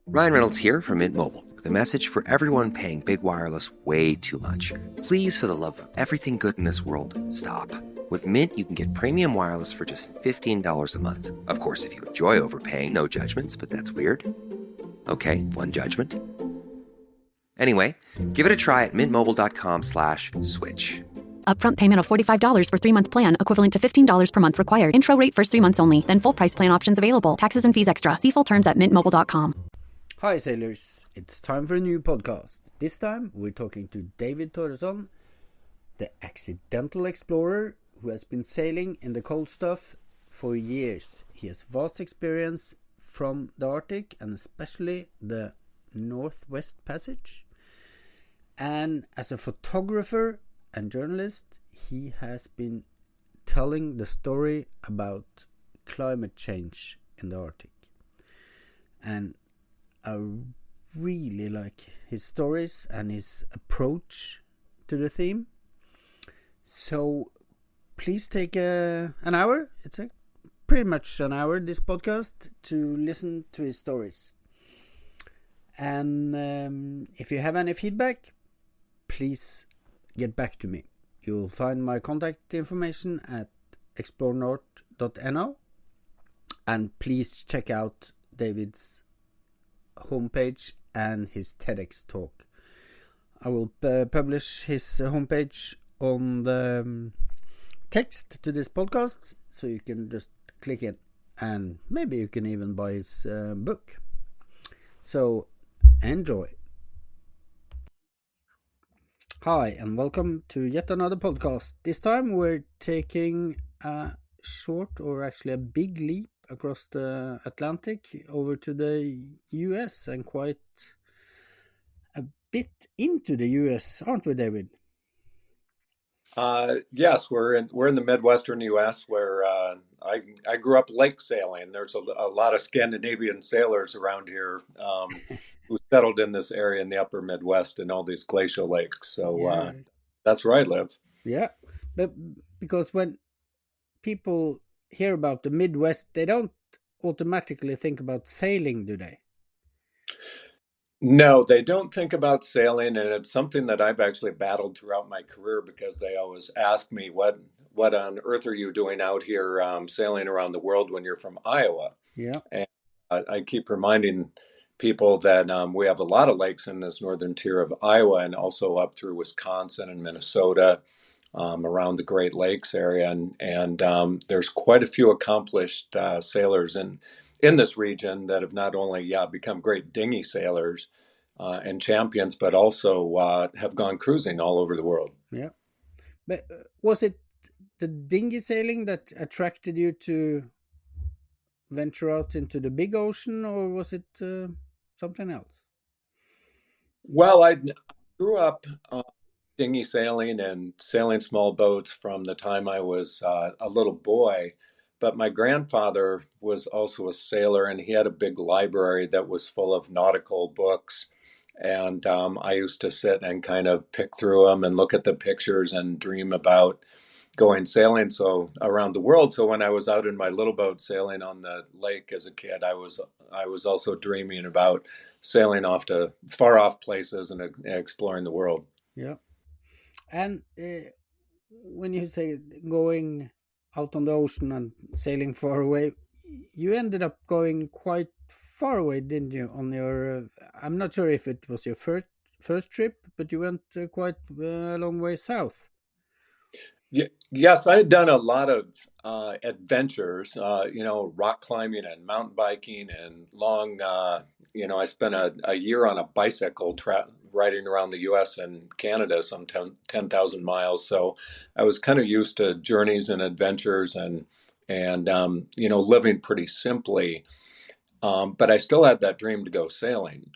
Ryan Reynolds here from Mint Mobile with a message for everyone paying big wireless way too much. Please, for the love of everything good in this world, stop. With Mint, you can get premium wireless for just $15 a month. Of course, if you enjoy overpaying, no judgments, but that's weird. Okay, one judgment. Anyway, give it a try at mintmobile.com/switch. Upfront payment of $45 for 3-month plan, equivalent to $15 per month required. Intro rate first 3 months only, then full price plan options available. Taxes and fees extra. See full terms at mintmobile.com. Hi sailors, it's time for a new podcast. This time we're talking to David Thoreson, the accidental explorer who has been sailing in the cold stuff for years. He has vast experience from the Arctic and especially the Northwest Passage. And as a photographer and journalist, he has been telling the story about climate change in the Arctic. And I really like his stories and his approach to the theme. So please take an hour, it's pretty much an hour, this podcast, to listen to his stories. And if you have any feedback, please get back to me. You'll find my contact information at explorenorth.no, and please check out David's homepage and his TEDx talk. I will publish his homepage on the text to this podcast, so you can just click it, and maybe you can even buy his book. So enjoy. Hi and welcome to yet another podcast. This time we're taking a short, or actually a big leap across the Atlantic over to the US, and quite a bit into the US, aren't we, David? Yes, we're in the Midwestern U.S. where I grew up lake sailing. There's a lot of Scandinavian sailors around here who settled in this area in the upper Midwest and all these glacial lakes. So that's where I live. Yeah, but because when people hear about the Midwest, they don't automatically think about sailing, do they? No, they don't think about sailing, and it's something that I've actually battled throughout my career because they always ask me, what on earth are you doing out here sailing around the world when you're from Iowa? Yeah. And I keep reminding people that we have a lot of lakes in this northern tier of Iowa and also up through Wisconsin and Minnesota, around the Great Lakes area. And there's quite a few accomplished sailors in this region that have not only become great dinghy sailors and champions, but also have gone cruising all over the world. Yeah. But was it the dinghy sailing that attracted you to venture out into the big ocean, or was it something else? Well, I grew up dinghy sailing and sailing small boats from the time I was a little boy. But my grandfather was also a sailor, and he had a big library that was full of nautical books. And I used to sit and kind of pick through them and look at the pictures and dream about going sailing around the world. So when I was out in my little boat sailing on the lake as a kid, I was also dreaming about sailing off to far off places and exploring the world. Yeah. And when you say going out on the ocean and sailing far away, you ended up going quite far away, didn't you? On your, I'm not sure if it was your first trip, but you went quite a long way south. Yes, I had done a lot of adventures, rock climbing and mountain biking and long, I spent a year on a bicycle riding around the U.S. and Canada, some 10,000 miles. So I was kind of used to journeys and adventures and living pretty simply. But I still had that dream to go sailing.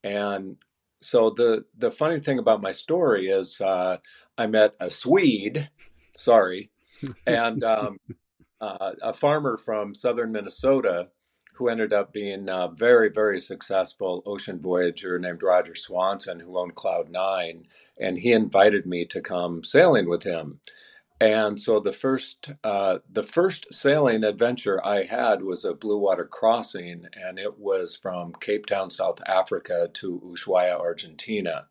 And so the funny thing about my story is I met a Swede, and a farmer from southern Minnesota who ended up being a very, very successful ocean voyager named Roger Swanson, who owned Cloud9. And he invited me to come sailing with him. And so the first sailing adventure I had was a blue water crossing, and it was from Cape Town, South Africa to Ushuaia, Argentina.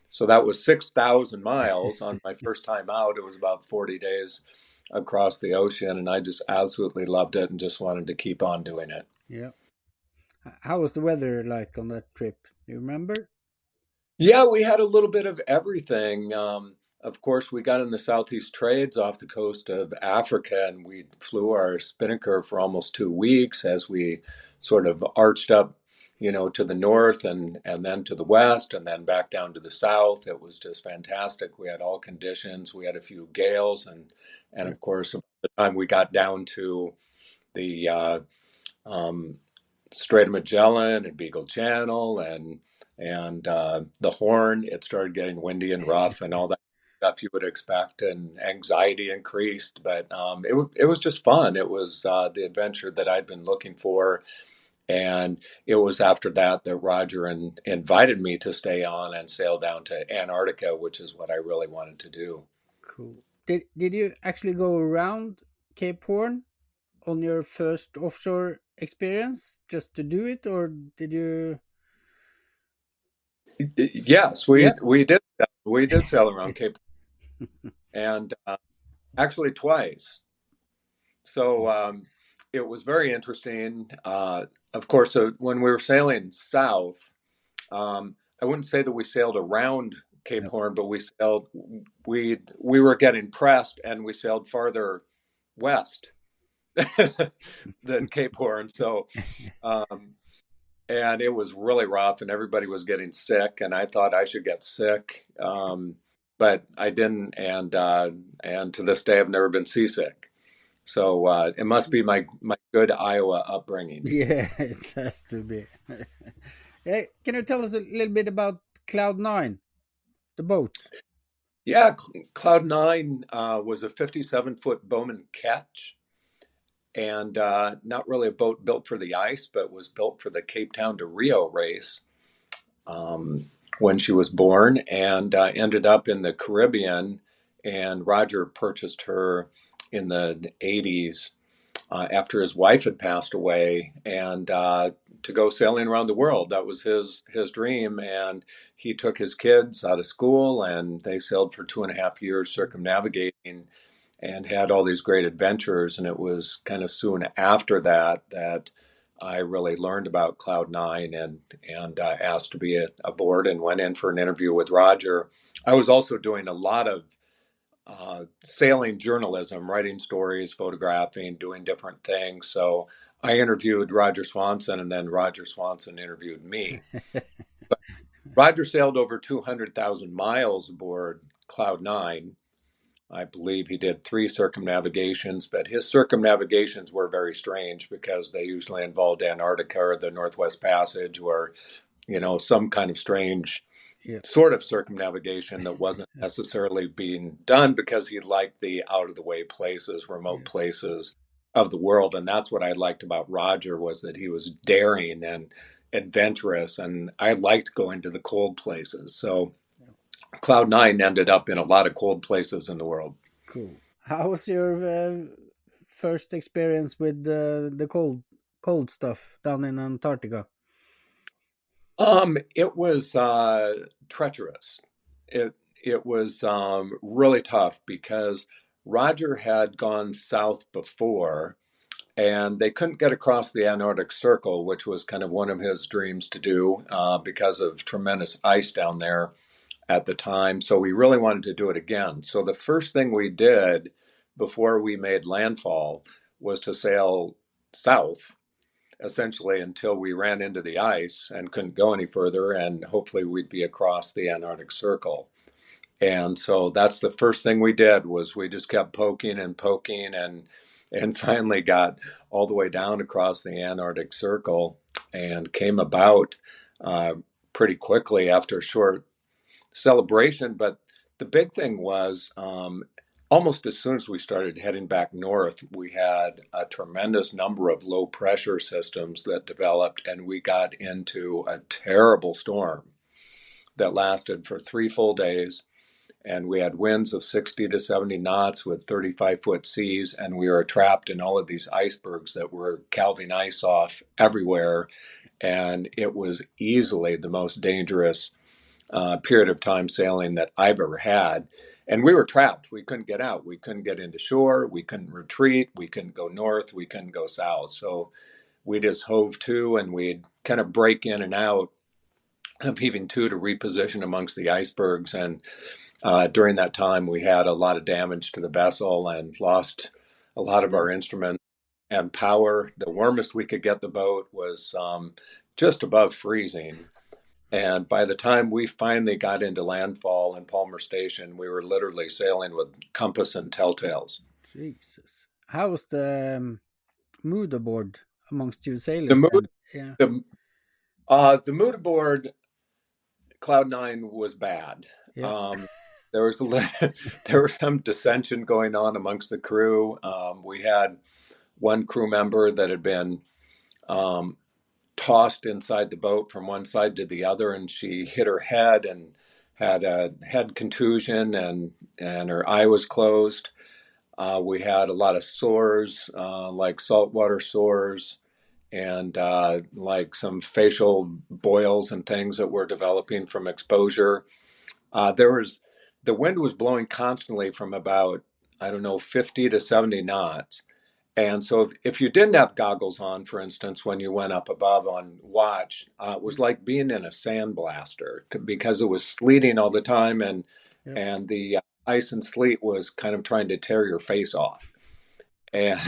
So that was 6,000 miles on my first time out. It was about 40 days across the ocean, and I just absolutely loved it and just wanted to keep on doing it. Yeah. How was the weather like on that trip? Do you remember? Yeah, we had a little bit of everything. Of course, we got in the Southeast Trades off the coast of Africa, and we flew our spinnaker for almost 2 weeks as we sort of arched up, to the north and then to the west, and then back down to the south. It was just fantastic. We had all conditions. We had a few gales, and Yeah. of course, by the time we got down to the um, Strait of Magellan and Beagle Channel and the Horn, it started getting windy and rough and all that stuff you would expect, and anxiety increased. But it was just fun. It was the adventure that I'd been looking for, and it was after that that Roger invited me to stay on and sail down to Antarctica, which is what I really wanted to do. Cool. Did you actually go around Cape Horn on your first offshore experience just to do it, or did you? Yes, Yeah. we did sail around Cape, and actually twice. So it was very interesting. Of course, when we were sailing south, I wouldn't say that we sailed around Cape No. Horn, but we were getting pressed, and we sailed farther west than Cape Horn. So, um, and it was really rough, and everybody was getting sick, and I thought I should get sick, but I didn't, and to this day I've never been seasick. So it must be my good Iowa upbringing. Yeah, it has to be. Yeah, can you tell us a little bit about Cloud 9, the boat? Yeah, Cloud Nine was a 57-foot Bowman Ketch, and not really a boat built for the ice, but was built for the Cape Town to Rio race when she was born, and ended up in the Caribbean. And Roger purchased her in the 80s after his wife had passed away, and to go sailing around the world. That was his dream, and he took his kids out of school, and they sailed for 2.5 years circumnavigating, and had all these great adventures. And it was kind of soon after that I really learned about Cloud Nine, and asked to be aboard, and went in for an interview with Roger. I was also doing a lot of sailing journalism, writing stories, photographing, doing different things. So I interviewed Roger Swanson, and then Roger Swanson interviewed me. Roger sailed over 200,000 miles aboard Cloud Nine. I believe he did 3 circumnavigations, but his circumnavigations were very strange because they usually involved Antarctica or the Northwest Passage, or some kind of strange Yeah. sort of circumnavigation that wasn't necessarily being done, because he liked the out of the way places, remote Yeah. places of the world. And that's what I liked about Roger, was that he was daring and adventurous, and I liked going to the cold places. So Cloud Nine ended up in a lot of cold places in the world. Cool. How was your first experience with the cold stuff down in Antarctica? It was treacherous. It was really tough, because Roger had gone south before, and they couldn't get across the Antarctic Circle, which was kind of one of his dreams to do, because of tremendous ice down there at the time. So we really wanted to do it again. So the first thing we did before we made landfall was to sail south, essentially until we ran into the ice and couldn't go any further, and hopefully we'd be across the Antarctic Circle. And so that's the first thing we did, was we just kept poking and poking, and finally got all the way down across the Antarctic Circle, and came about pretty quickly after a short celebration. But the big thing was, almost as soon as we started heading back north, we had a tremendous number of low pressure systems that developed, and we got into a terrible storm that lasted for 3 full days. and we had winds of 60 to 70 knots with 35-foot seas, and we were trapped in all of these icebergs that were calving ice off everywhere. And it was easily the most dangerous period of time sailing that I've ever had. And we were trapped. We couldn't get out. We couldn't get into shore. We couldn't retreat. We couldn't go north. We couldn't go south. So we just hove to, and we'd kind of break in and out of heaving to reposition amongst the icebergs. And during that time, we had a lot of damage to the vessel and lost a lot of our instruments and power. The warmest we could get the boat was just above freezing. And by the time we finally got into landfall in Palmer Station, we were literally sailing with compass and telltales. Jesus. How was the mood aboard amongst you sailors? The mood, yeah. The mood aboard Cloud9 was bad. Yeah. There was there was some dissension going on amongst the crew. We had one crew member that had been tossed inside the boat from one side to the other, and she hit her head and had a head contusion, and her eye was closed. We had a lot of sores, like saltwater sores, and like some facial boils and things that were developing from exposure. The wind was blowing constantly from about, I don't know, 50 to 70 knots. And so if you didn't have goggles on, for instance, when you went up above on watch, it was like being in a sandblaster because it was sleeting all the time, and the ice and sleet was kind of trying to tear your face off. And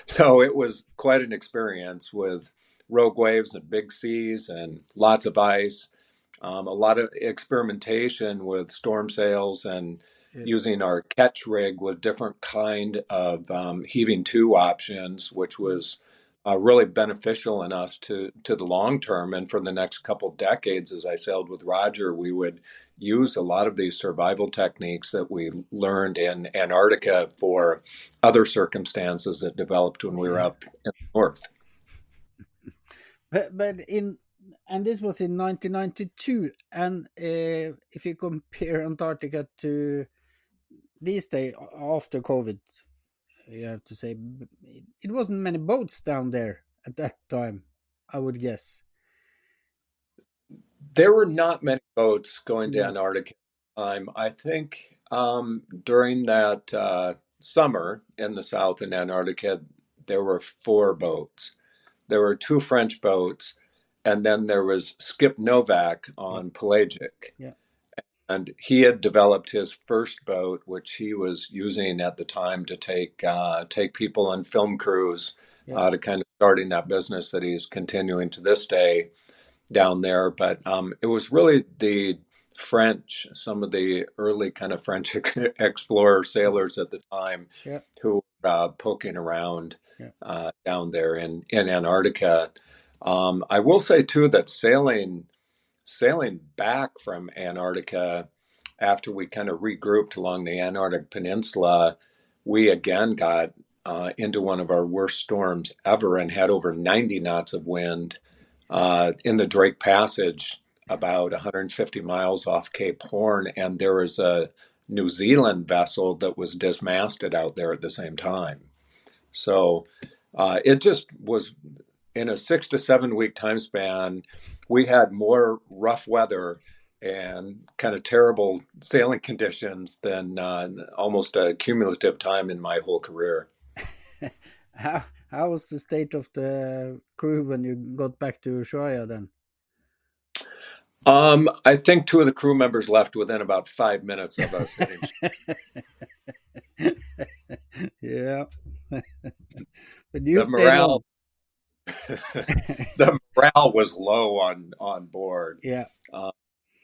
so it was quite an experience with rogue waves and big seas and lots of ice. A lot of experimentation with storm sails and using our catch rig with different kind of heaving to options, which was really beneficial in us to the long term. And for the next couple of decades, as I sailed with Roger, we would use a lot of these survival techniques that we learned in Antarctica for other circumstances that developed when we were up in the north. And this was in 1992. And if you compare Antarctica to these days after COVID, you have to say it wasn't many boats down there at that time, I would guess. There were not many boats going to Antarctica at the time. I think during that summer in the south in Antarctica, there were 4 boats. There were 2 French boats, and then there was Skip Novak on Pelagic. Yeah. And he had developed his first boat, which he was using at the time to take people on film crews to kind of starting that business that he's continuing to this day down there. But it was really the French, some of the early kind of French explorer sailors at the time who were poking around down there in Antarctica. I will say, too, that sailing back from Antarctica after we kind of regrouped along the Antarctic Peninsula, we again got into one of our worst storms ever and had over 90 knots of wind in the Drake Passage, about 150 miles off Cape Horn. And there was a New Zealand vessel that was dismasted out there at the same time. So it just was, in a 6 to 7 week time span, we had more rough weather and kind of terrible sailing conditions than almost a cumulative time in my whole career. How was the state of the crew when you got back to Ushuaia then? I think 2 of the crew members left within about 5 minutes of us hitting. Yeah. But you the morale was low on board. Yeah.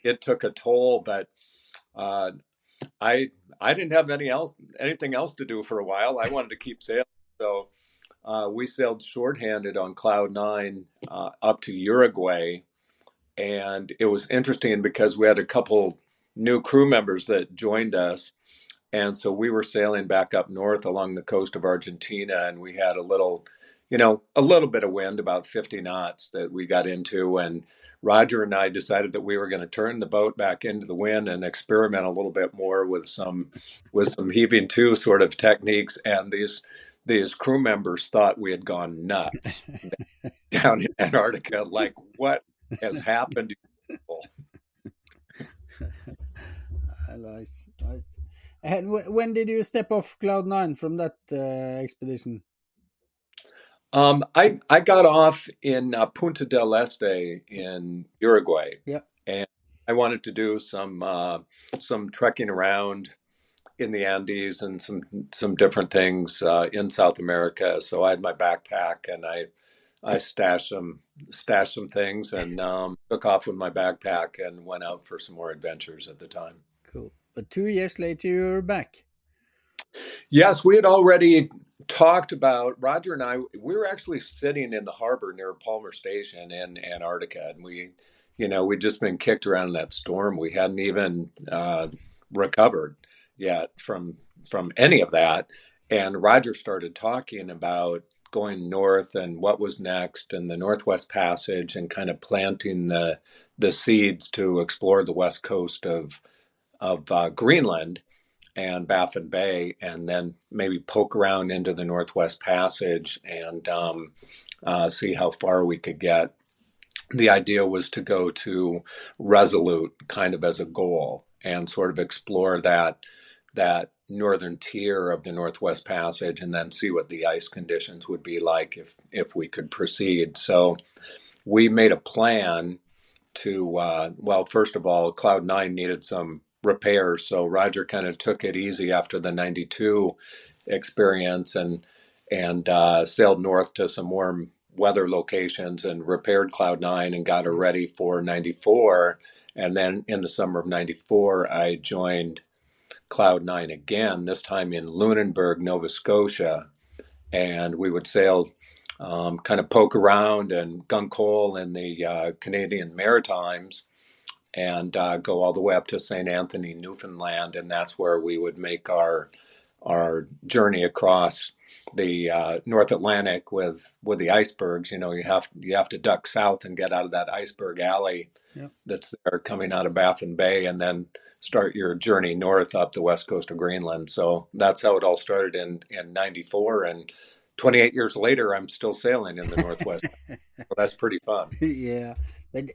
It took a toll, but I didn't have anything else to do for a while. I wanted to keep sailing, so we sailed shorthanded on Cloud9 up to Uruguay, and it was interesting because we had a couple new crew members that joined us, and so we were sailing back up north along the coast of Argentina, and we had a little bit of wind, about 50 knots, that we got into, and Roger and I decided that we were going to turn the boat back into the wind and experiment a little bit more with some heaving to sort of techniques. And these crew members thought we had gone nuts down in Antarctica. Like, what has happened to people? Nice, nice. And when did you step off cloud nine from that expedition? I got off in Punta del Este in Uruguay, Yeah. and I wanted to do some trekking around in the Andes and some different things in South America. So I had my backpack, and I stashed some things, and took off with my backpack and went out for some more adventures at the time. Cool. But 2 years later, you're back. Yes, we had already talked about, Roger and I, we were actually sitting in the harbor near Palmer Station in Antarctica, and we'd just been kicked around in that storm. We hadn't even recovered yet from any of that. And Roger started talking about going north and what was next and the Northwest Passage and kind of planting the seeds to explore the west coast of Greenland and Baffin Bay, and then maybe poke around into the Northwest Passage and see how far we could get. The idea was to go to Resolute kind of as a goal and sort of explore that northern tier of the Northwest Passage and then see what the ice conditions would be like if we could proceed. So we made a plan to, well, first of all, Cloud 9 needed some repairs. So Roger kind of took it easy after the 92 experience and sailed north to some warm weather locations and repaired Cloud 9 and got her ready for 94. And then in the summer of 94, I joined Cloud 9 again, this time in Lunenburg, Nova Scotia. And we would sail, kind of poke around and gun coal in the Canadian Maritimes and go all the way up to St. Anthony, Newfoundland. And that's where we would make our journey across the North Atlantic with the icebergs. You have to duck south and get out of that iceberg alley that's there coming out of Baffin Bay, and then start your journey north up the west coast of Greenland. So that's how it all started in 94. And 28 years later, I'm still sailing in the Northwest. So that's pretty fun. Yeah, but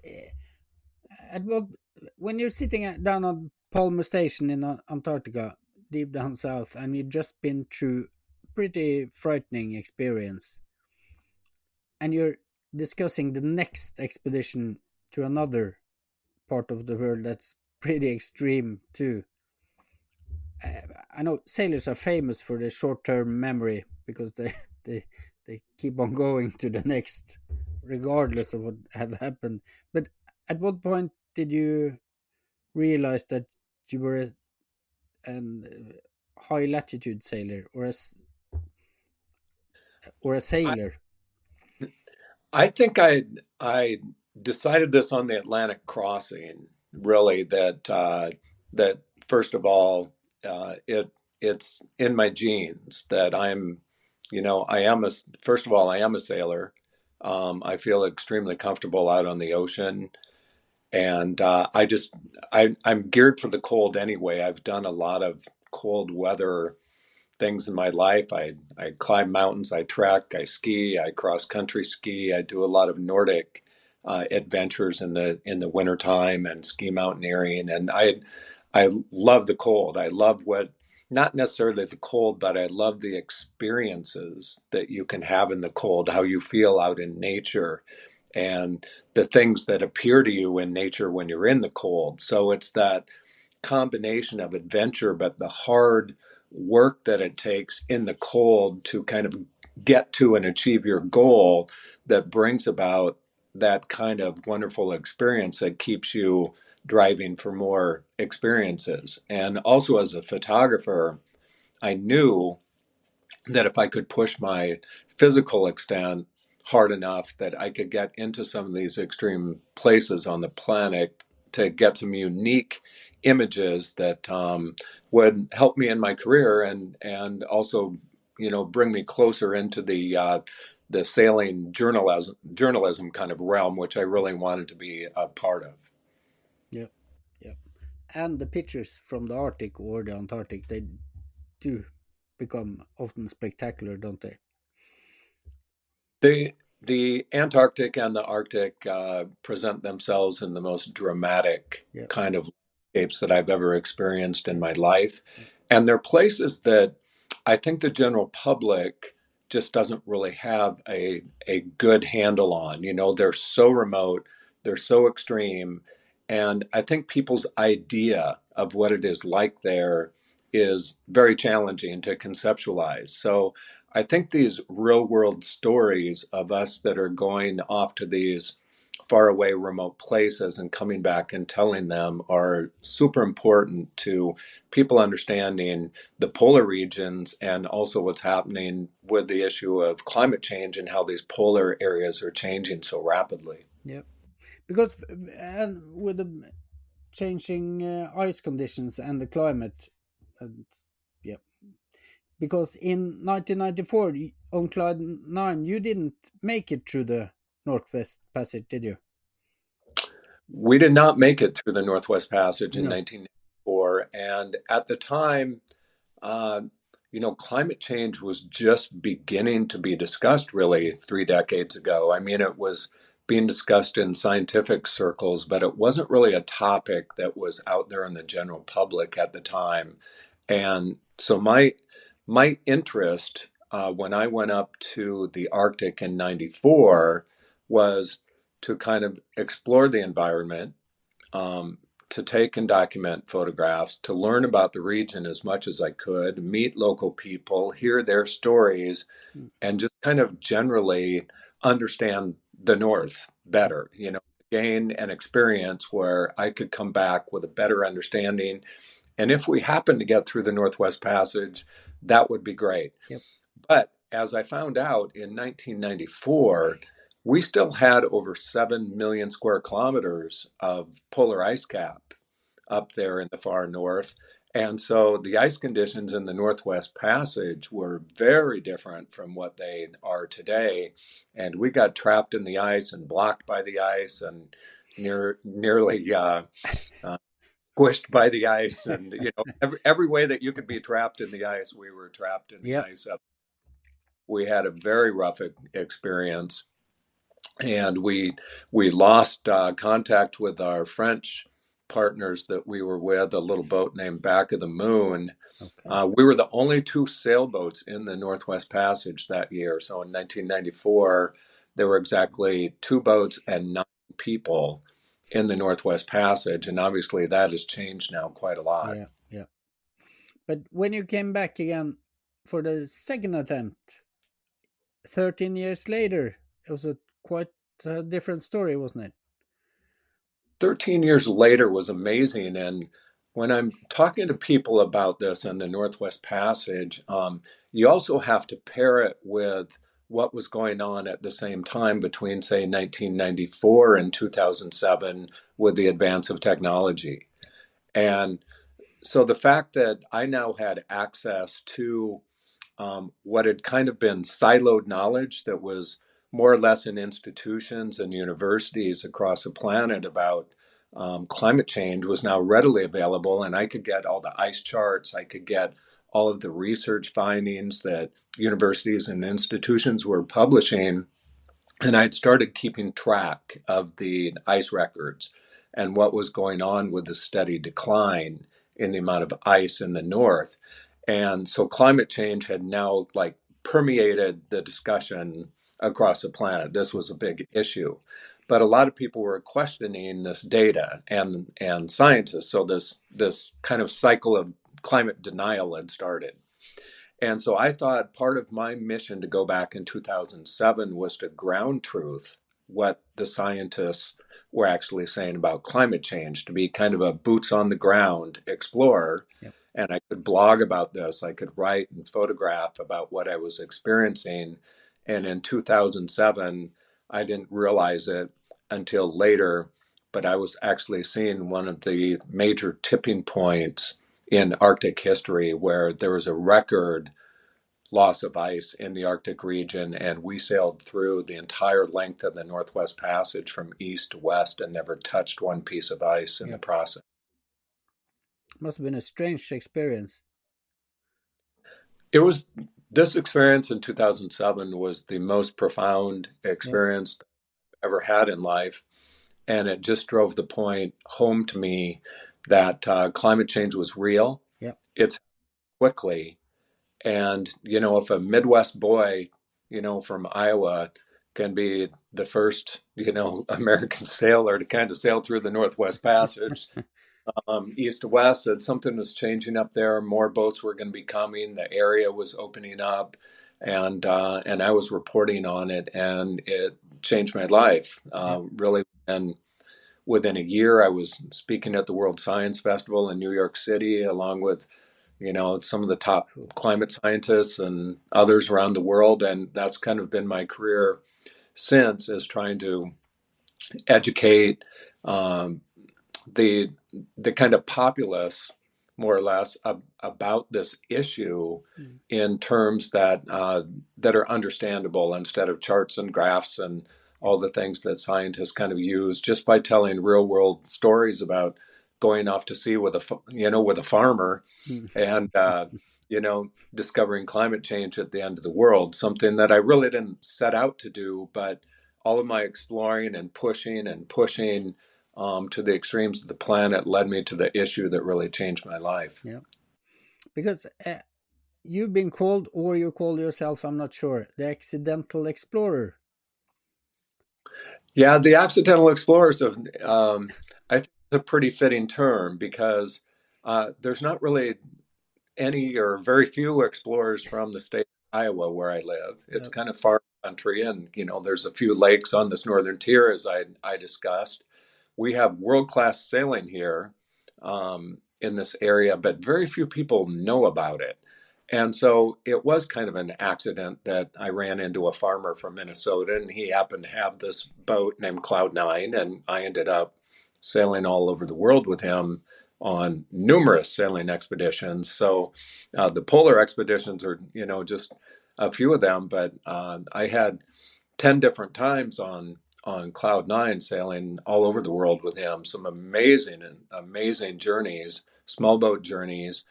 when you're sitting down on Palmer Station in Antarctica, deep down south, and you've just been through pretty frightening experience, and you're discussing the next expedition to another part of the world that's pretty extreme too. I know sailors are famous for their short-term memory because they keep on going to the next, regardless of what have happened. But at what point did you realize that you were a high latitude sailor or a sailor? I think I decided this on the Atlantic crossing, really, that first of all, it's in my genes that first of all, I am a sailor. I feel extremely comfortable out on the ocean, and I'm geared for the cold anyway. I've done a lot of cold weather things in my life. I climb mountains, I trek, I ski, I cross country ski. I do a lot of Nordic adventures in the wintertime and ski mountaineering. And I love the cold. I love not necessarily the cold, but I love the experiences that you can have in the cold, how you feel out in nature and the things that appear to you in nature when you're in the cold. So it's that combination of adventure, but the hard work that it takes in the cold to kind of get to and achieve your goal that brings about that kind of wonderful experience that keeps you driving for more experiences. And also as a photographer, I knew that if I could push my physical extent hard enough that I could get into some of these extreme places on the planet to get some unique images that would help me in my career and also bring me closer into the the sailing journalism kind of realm, which I really wanted to be a part of. Yeah, yeah. And the pictures from the Arctic or the Antarctic, they do become often spectacular, don't they? The Antarctic and the Arctic present themselves in the most dramatic Yeah, kind of landscapes that I've ever experienced in my life. And they're places that I think the general public just doesn't really have a good handle on. You know, they're so remote, they're so extreme. And I think people's idea of what it is like there is very challenging to conceptualize. So I think these real world stories of us that are going off to these faraway remote places and coming back and telling them are super important to people understanding the polar regions and also what's happening with the issue of climate change and how these polar areas are changing so rapidly. yeah. Because and with the changing ice conditions and the climate, and yeah. Because in 1994 on Clyde 9, you didn't make it through the Northwest Passage, did you? We did not make it through the Northwest Passage in No. 1994. And at the time, uh, climate change was just beginning to be discussed really 3 decades ago. I mean, it was being discussed in scientific circles, but it wasn't really a topic that was out there in the general public at the time. And so my interest when I went up to the Arctic in 94 was to kind of explore the environment, to take and document photographs, to learn about the region as much as I could, meet local people, hear their stories, and just kind of generally understand the North better, gain an experience where I could come back with a better understanding. And if we happen to get through the Northwest Passage, that would be great. Yep. But as I found out in 1994, we still had over 7 million square kilometers of polar ice cap up there in the far north. And so the ice conditions in the Northwest Passage were very different from what they are today. And we got trapped in the ice and blocked by the ice and nearly squished by the ice. And, every way that you could be trapped in the ice, we were trapped in the Yep. ice. We had a very rough experience. And we lost contact with our French partners that we were with, a little boat named Back of the Moon. Okay. We were the only two sailboats in the Northwest Passage that year. So in 1994, there were exactly two boats and 9 people in the Northwest Passage. And obviously that has changed now quite a lot. Yeah, yeah. But when you came back again for the second attempt, 13 years later, it was a quite different story, wasn't it? 13 years later was amazing. And when I'm talking to people about this and the Northwest Passage, you also have to pair it with what was going on at the same time between, say, 1994 and 2007 with the advance of technology. And so the fact that I now had access to what had kind of been siloed knowledge that was more or less in institutions and universities across the planet about climate change was now readily available. And I could get all the ice charts, I could get all of the research findings that universities and institutions were publishing. And I'd started keeping track of the ice records and what was going on with the steady decline in the amount of ice in the north. And so climate change had now permeated the discussion across the planet. This was a big issue. But a lot of people were questioning this data and scientists. So this kind of cycle of climate denial had started. And so I thought part of my mission to go back in 2007 was to ground truth what the scientists were actually saying about climate change, to be kind of a boots on the ground explorer. Yep. And I could blog about this. I could write and photograph about what I was experiencing. And in 2007, I didn't realize it until later, but I was actually seeing one of the major tipping points in Arctic history where there was a record loss of ice in the Arctic region, and we sailed through the entire length of the Northwest Passage from east to west and never touched one piece of ice in the process. Must have been a strange experience. It was This experience in 2007 was the most profound experience I've ever had in life, and it just drove the point home to me that climate change was real. Yeah. It's quickly. And, if a Midwest boy, from Iowa can be the first, American sailor to kind of sail through the Northwest Passage, east to west, that something was changing up there. More boats were going to be coming. The area was opening up, and I was reporting on it, and it changed my life, really. And within a year, I was speaking at the World Science Festival in New York City, along with some of the top climate scientists and others around the world. And that's kind of been my career since, is trying to educate um, the kind of populace, more or less, about this issue in terms that are understandable, instead of charts and graphs and all the things that scientists kind of use, just by telling real world stories about going off to sea with a farmer and discovering climate change at the end of the world, something that I really didn't set out to do, but all of my exploring and pushing to the extremes of the planet led me to the issue that really changed my life. Yeah, because you've been called, or you call yourself, I'm not sure, the accidental explorer. Yeah, the accidental explorers I think it's a pretty fitting term, because there's not really any or very few explorers from the state of Iowa where I live. It's kind of far country, and there's a few lakes on this northern tier, as I discussed. We have world-class sailing here in this area, but very few people know about it. And so it was kind of an accident that I ran into a farmer from Minnesota, and he happened to have this boat named Cloud9, and I ended up sailing all over the world with him on numerous sailing expeditions. So the polar expeditions are, just a few of them, but I had 10 different times on Cloud9 sailing all over the world with him. Some amazing journeys, small boat journeys.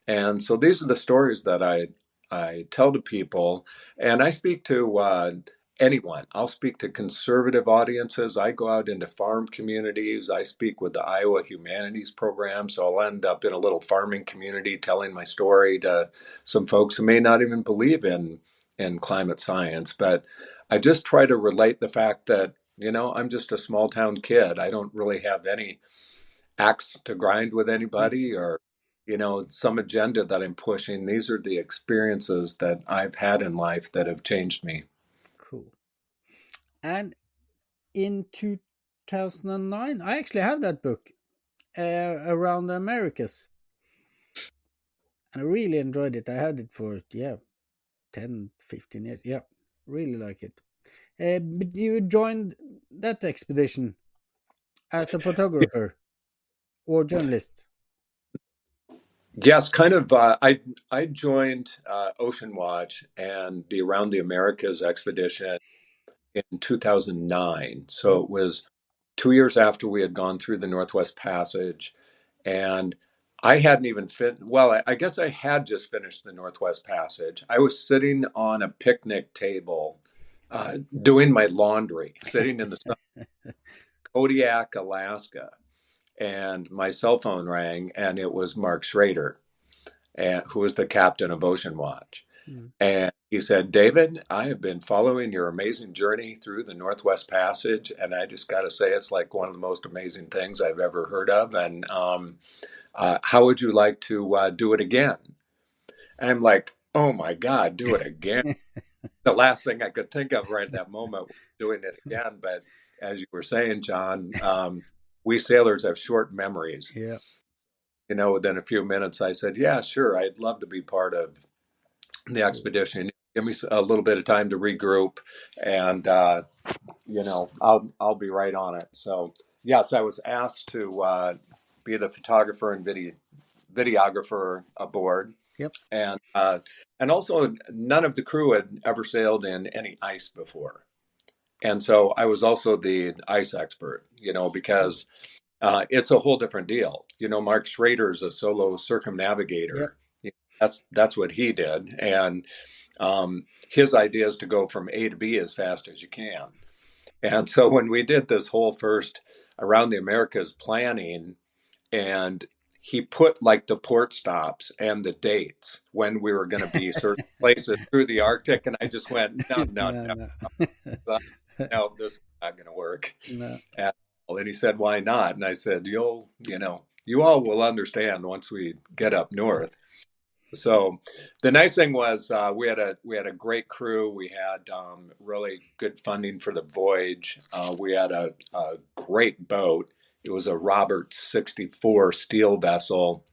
And so these are the stories that I tell to people, and I speak to anyone. I'll speak to conservative audiences. I go out into farm communities. I speak with the Iowa Humanities Program, so I'll end up in a little farming community telling my story to some folks who may not even believe in climate science. But I just try to relate the fact that, I'm just a small town kid. I don't really have any axe to grind with anybody, or some agenda that I'm pushing. These are the experiences that I've had in life that have changed me. Cool. And in 2009, I actually have that book, Around the Americas. And I really enjoyed it. I had it for, 10, 15 years. Yeah, really like it. But you joined that expedition as a photographer or journalist. Yes, kind of. I joined Ocean Watch and the Around the Americas expedition in 2009. So it was 2 years after we had gone through the Northwest Passage, and I hadn't even well, I guess I had just finished the Northwest Passage. I was sitting on a picnic table, doing my laundry, sitting in the sun, Kodiak, Alaska, and my cell phone rang, and it was Mark Schrader, who was the captain of Ocean Watch. And he said, "David, I have been following your amazing journey through the Northwest Passage, and I just got to say, it's like one of the most amazing things I've ever heard of. And how would you like to do it again?" And I'm like, "Oh my God, do it again." The last thing I could think of right at that moment was doing it again. But as you were saying, John, we sailors have short memories. Yeah. Within a few minutes, I said, "Yeah, sure, I'd love to be part of the expedition. Give me a little bit of time to regroup, and I'll be right on it." So yes, I was asked to be the photographer and videographer aboard, Yep. And also none of the crew had ever sailed in any ice before. And so I was also the ice expert, because it's a whole different deal. Mark Schrader's a solo Yep. circumnavigator. That's what he did. And his idea is to go from A to B as fast as you can. And so when we did this whole first around the Americas planning, and he put like the port stops and the dates when we were going to be certain places through the Arctic, and I just went, no, no, No, no, no. no, this is not going to work No. at all. And he said, why not? And I said, you all will understand once we get up north. So the nice thing was we had a great crew. We had really good funding for the voyage. We had a great boat. It was a Roberts 64 steel vessel,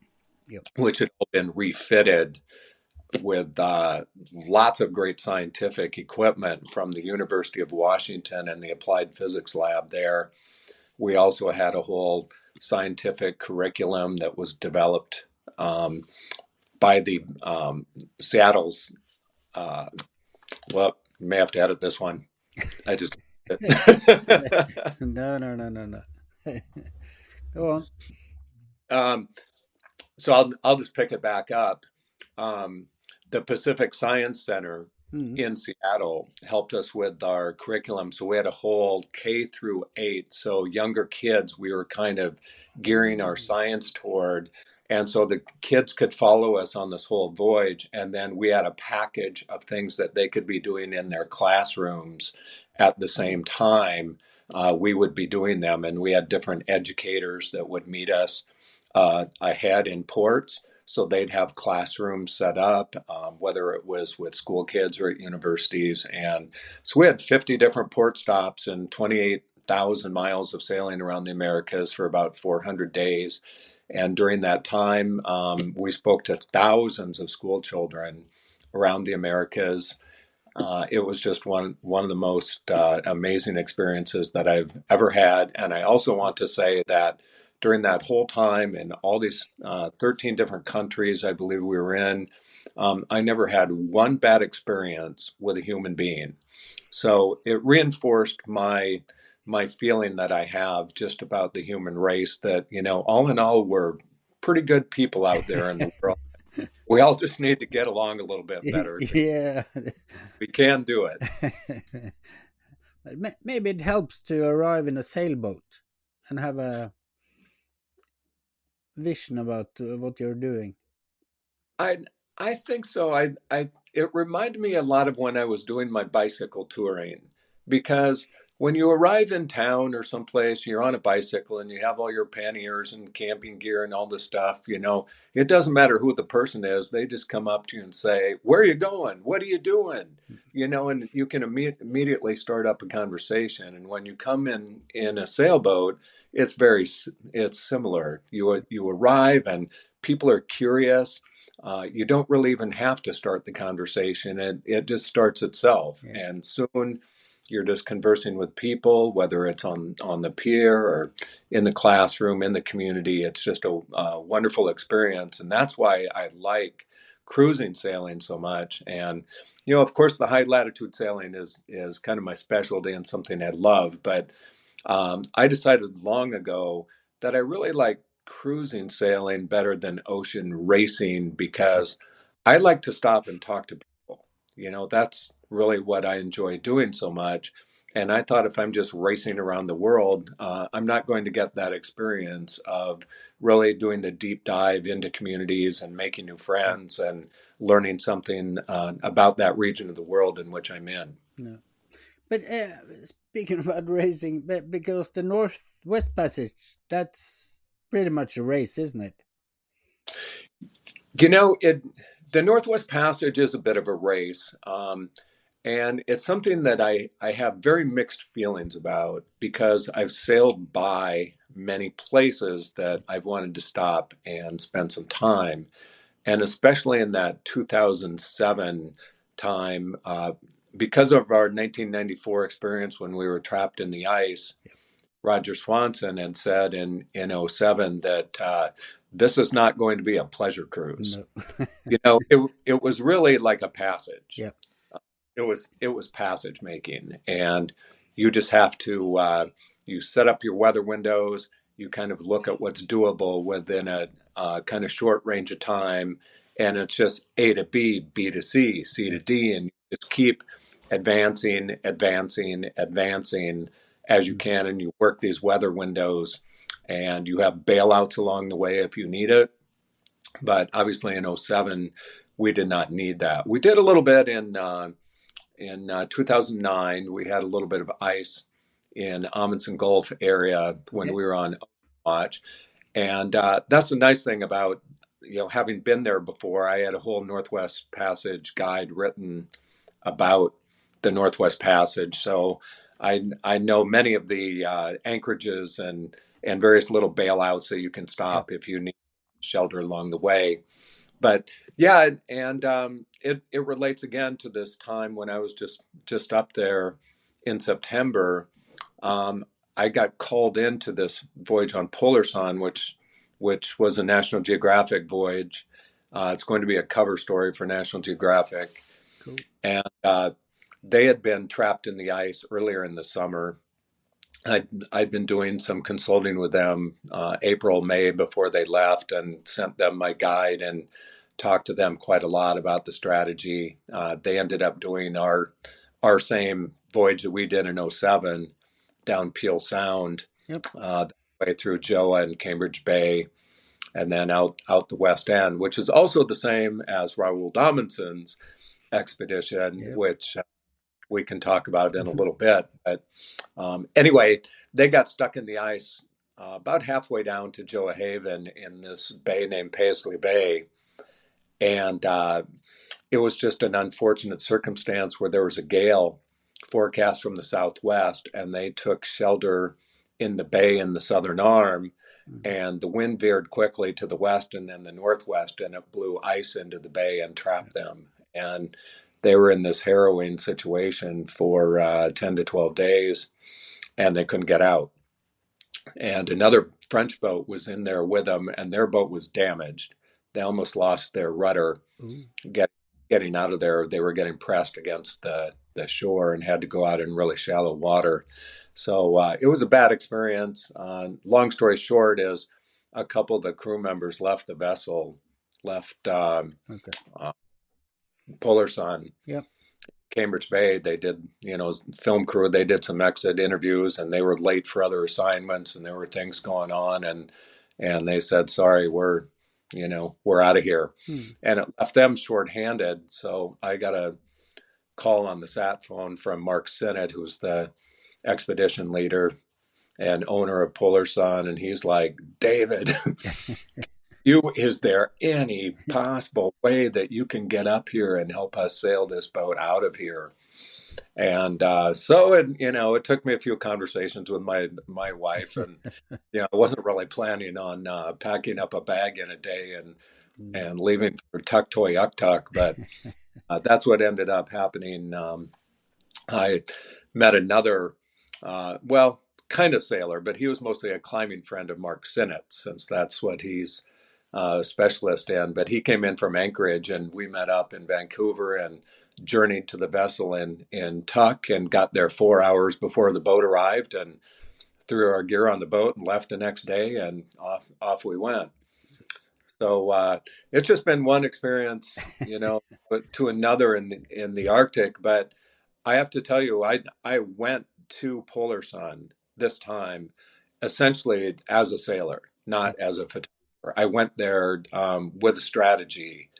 Yep. which had been refitted with lots of great scientific equipment from the University of Washington and the Applied Physics Lab there. We also had a whole scientific curriculum that was developed by the Seattle's. Well, you may have to edit this one. I just. No, no, no, no, no. Go on. So I'll just pick it back up. Um, the Pacific Science Center in Seattle helped us with our curriculum. So we had a whole K through 8. So younger kids, we were kind of gearing our science toward. And so the kids could follow us on this whole voyage. And then we had a package of things that they could be doing in their classrooms at the same time. We would be doing them. And we had different educators that would meet us ahead in ports. So they'd have classrooms set up, whether it was with school kids or at universities. And so we had 50 different port stops and 28,000 miles of sailing around the Americas for about 400 days. And during that time, we spoke to thousands of school children around the Americas. It was just one of the most amazing experiences that I've ever had. And I also want to say that during that whole time in all these 13 different countries I believe we were in, I never had one bad experience with a human being. So it reinforced my feeling that I have just about the human race, that, all in all, we're pretty good people out there in the world. We all just need to get along a little bit better. Yeah. We can do it. But maybe it helps to arrive in a sailboat and have a vision about what you're doing. I think so. It reminded me a lot of when I was doing my bicycle touring, because when you arrive in town or someplace, you're on a bicycle and you have all your panniers and camping gear and all this stuff, it doesn't matter who the person is. They just come up to you and say, "Where are you going? What are you doing?" And you can immediately start up a conversation. And when you come in a sailboat, it's similar. You arrive and people are curious. You don't really even have to start the conversation. It just starts itself. Yeah. And soon you're just conversing with people, whether it's on the pier or in the classroom, in the community. It's just a wonderful experience. And that's why I like cruising sailing so much. And, of course, the high latitude sailing is kind of my specialty and something I love. But I decided long ago that I really like cruising sailing better than ocean racing, because I like to stop and talk to people. That's really what I enjoy doing so much. And I thought, if I'm just racing around the world, I'm not going to get that experience of really doing the deep dive into communities and making new friends and learning something about that region of the world in which I'm in. No. But speaking about racing, because the Northwest Passage, that's pretty much a race, isn't it? The Northwest Passage is a bit of a race. And it's something that I have very mixed feelings about, because I've sailed by many places that I've wanted to stop and spend some time. And especially in that 2007 time, because of our 1994 experience when we were trapped in the ice, Roger Swanson had said in '07 that this is not going to be a pleasure cruise. No. It was really like a passage. Yeah. It was passage making, and you just have to you set up your weather windows. You kind of look at what's doable within a kind of short range of time, and it's just A to B, B to C, C to D, and you just keep advancing, advancing, advancing as you can, and you work these weather windows, and you have bailouts along the way if you need it. But obviously in '07, we did not need that. We did a little bit in 2009. We had a little bit of ice in Amundsen Gulf area when we were on watch. And that's the nice thing about, having been there before. I had a whole Northwest Passage guide written about the Northwest Passage. So I know many of the anchorages and various little bailouts that you can stop if you need shelter along the way. But yeah, and it relates again to this time when I was just up there in September. I got called into this voyage on Polar Sun, which was a National Geographic voyage. It's going to be a cover story for National Geographic. Cool. And they had been trapped in the ice earlier in the summer. I'd been doing some consulting with them April, May before they left, and sent them my guide and talked to them quite a lot about the strategy. They ended up doing our same voyage that we did in '07 down Peel Sound, the way through Joa and Cambridge Bay, and then out the West End, which is also the same as Raoul Amundsen's expedition, which we can talk about in a little bit. But anyway, they got stuck in the ice about halfway down to Joa Haven in this bay named Paisley Bay. And it was just an unfortunate circumstance where there was a gale forecast from the southwest, and they took shelter in the bay in the southern arm. And the wind veered quickly to the west and then the northwest, and it blew ice into the bay and trapped them. And they were in this harrowing situation for 10 to 12 days, and they couldn't get out. And another French boat was in there with them, and their boat was damaged. They almost lost their rudder getting out of there. They were getting pressed against the shore and had to go out in really shallow water. So it was a bad experience. Long story short is a couple of the crew members left the vessel, left Polar Sun, Cambridge Bay. They did, film crew. They did some exit interviews, and they were late for other assignments, and there were things going on, and they said, "Sorry, we're out of here," and it left them shorthanded. So I got a call on the sat phone from Mark Sinnott, who's the expedition leader and owner of Polar Sun, and he's like, "David, is there any possible way that you can get up here and help us sail this boat out of here?" And so it took me a few conversations with my wife, and I wasn't really planning on packing up a bag in a day and leaving for Tuktoy Uktuk, but that's what ended up happening. I met another, kind of sailor, but he was mostly a climbing friend of Mark Sinnott, since that's what he's a specialist in. But he came in from Anchorage, and we met up in Vancouver and journeyed to the vessel in Tuk, and got there 4 hours before the boat arrived, and threw our gear on the boat and left the next day, and off we went. So it's just been one experience, to another in the Arctic. But I have to tell you, I went to Polar Sun this time essentially as a sailor, not as a photographer. I went there with a strategy.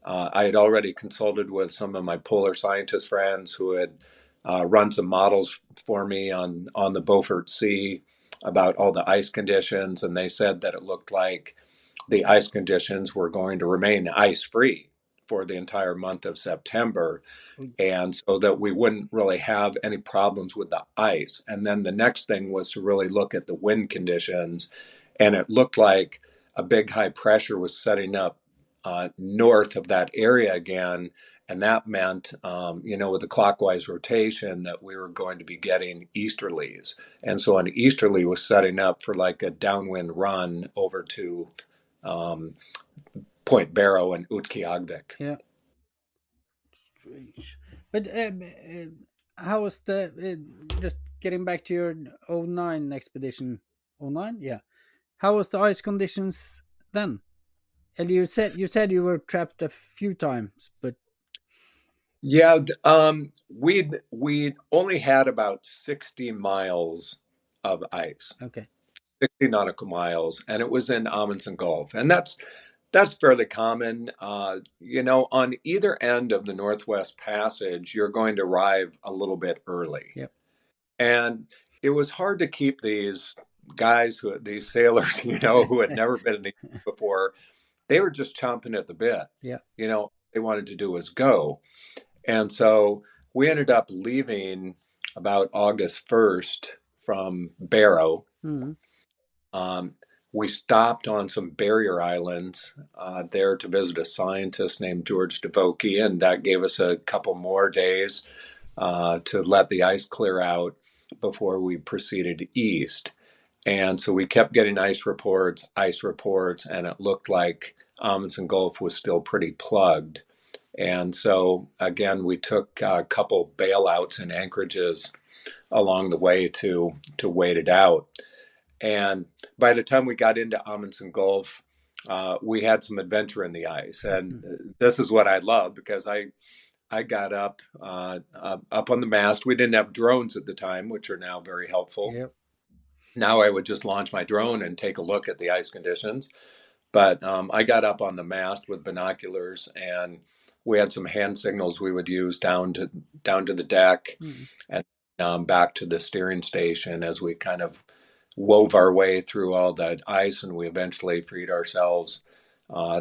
I had already consulted with some of my polar scientist friends who had run some models for me on the Beaufort Sea about all the ice conditions, and they said that it looked like the ice conditions were going to remain ice-free for the entire month of September, and so that we wouldn't really have any problems with the ice. And then the next thing was to really look at the wind conditions, and it looked like a big high pressure was setting up north of that area again, And that meant, with the clockwise rotation, that we were going to be getting easterlies. And so an easterly was setting up for like a downwind run over to um, Point Barrow and Utqiagvik. Yeah. Strange. But how was just getting back to your '09 expedition? '09, yeah. How was the ice conditions then? And you said you were trapped a few times, but Yeah, we'd only had about 60 miles of ice, okay. 60 nautical miles, and it was in Amundsen Gulf, and that's fairly common. On either end of the Northwest Passage, you're going to arrive a little bit early, Yep. and it was hard to keep these sailors, who had never been in the before. They were just chomping at the bit. Yeah. They wanted to do was go. And so we ended up leaving about August 1st from Barrow. Mm-hmm. We stopped on some barrier islands there to visit a scientist named George DeVokie, and that gave us a couple more days to let the ice clear out before we proceeded east. And so we kept getting ice reports, and it looked like Amundsen Gulf was still pretty plugged. And so, again, we took a couple bailouts and anchorages along the way to wait it out. And by the time we got into Amundsen Gulf, we had some adventure in the ice. And this is what I love, because I got up on the mast. We didn't have drones at the time, which are now very helpful. Yep. Now I would just launch my drone and take a look at the ice conditions. But I got up on the mast with binoculars, and we had some hand signals we would use down to the deck and back to the steering station as we kind of wove our way through all that ice, and we eventually freed ourselves